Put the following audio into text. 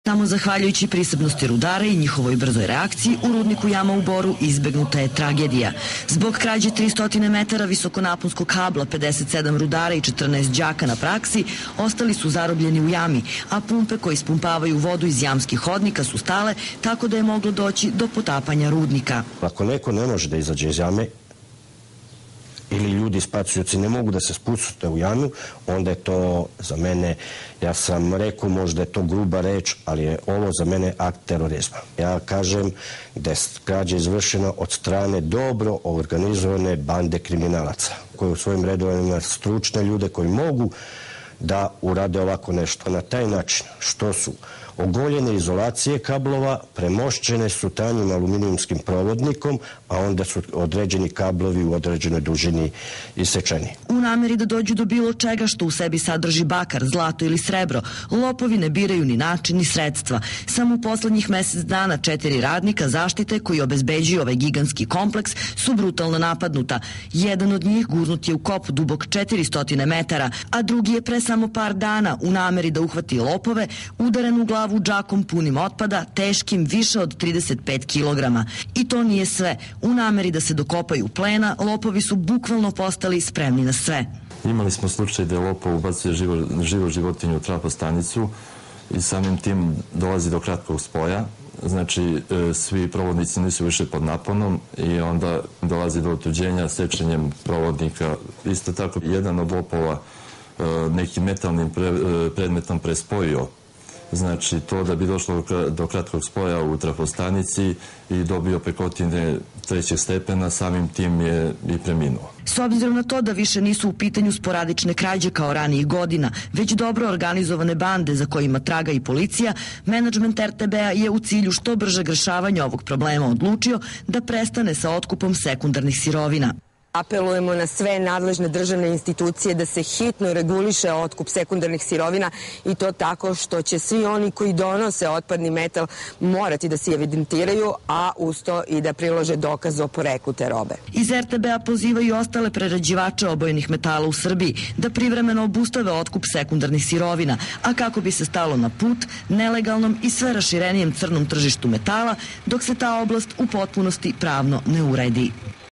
Samo zahvaljujući prisebnosti rudara i njihovoj brzoj reakciji u rudniku Jama u Boru izbegnuta je tragedija. Zbog krađe 300 metara visokonaponskog kabla, 57 rudara i 14 đaka na praksi ostali su zarobljeni u jami, a pumpe koje ispumpavaju vodu iz jamskih hodnika su stale, tako da je moglo doći do potapanja rudnika. Ako neko ne može da izađe iz jame ili ljudi spasioci ne mogu da se spuste u jamu, onda je to za mene, ja sam rekao možda je to gruba reč, ali je ovo za mene akt terorizma. Ja kažem da je krađa izvršena od strane dobro organizovane bande kriminalaca, koji u svojim redovima ima stručne ljude koji mogu da urade ovako nešto. Na taj način što su ogoljene izolacije kablova, premošćene su tanjim aluminijumskim provodnikom, a onda su određeni kablovi u određenoj dužini isečeni. U nameri da dođu do bilo čega što u sebi sadrži bakar, zlato ili srebro, lopovi ne biraju ni način ni sredstva. Samo u poslednjih mesec dana 4 radnika zaštite koji obezbeđuju ovaj gigantski kompleks su brutalno napadnuta. Jedan od njih gurnut je u kop dubok 400 metara, a drugi je pre samo par dana u nameri da uhvati lopove udaren u glavu džakom punim otpada, teškim više od 35 kilograma. I to nije sve. U nameri da se dokopaju plena, lopovi su bukvalno postali spremni na sve. Imali smo slučaj da je lopov ubacuje živu životinju u trafostanicu i samim tim dolazi do kratkog spoja. Znači, svi provodnici nisu više pod naponom i onda dolazi do otuđenja sečenjem provodnika. Isto tako, jedan od lopova nekim metalnim predmetom prespojio. Znači, to da bi došlo do kratkog spoja u trafostanici i dobio pekotine 3. stepena, samim tim je i preminuo. S obzirom na to da više nisu u pitanju sporadične krađe kao ranijih godina, već dobro organizovane bande za kojima traga i policija, menadžment RTB-a je u cilju što bržeg rešavanja ovog problema odlučio da prestane sa otkupom sekundarnih sirovina. Apelujemo na sve nadležne državne institucije da se hitno reguliše otkup sekundarnih sirovina i to tako što će svi oni koji donose otpadni metal morati da se evidentiraju, a uz to i da prilože dokaz o poreklu te robe. Iz RTB-a pozivaju i ostale prerađivače obojenih metala u Srbiji da privremeno obustave otkup sekundarnih sirovina, a kako bi se stalo na put nelegalnom i sve raširenijem crnom tržištu metala dok se ta oblast u potpunosti pravno ne uredi.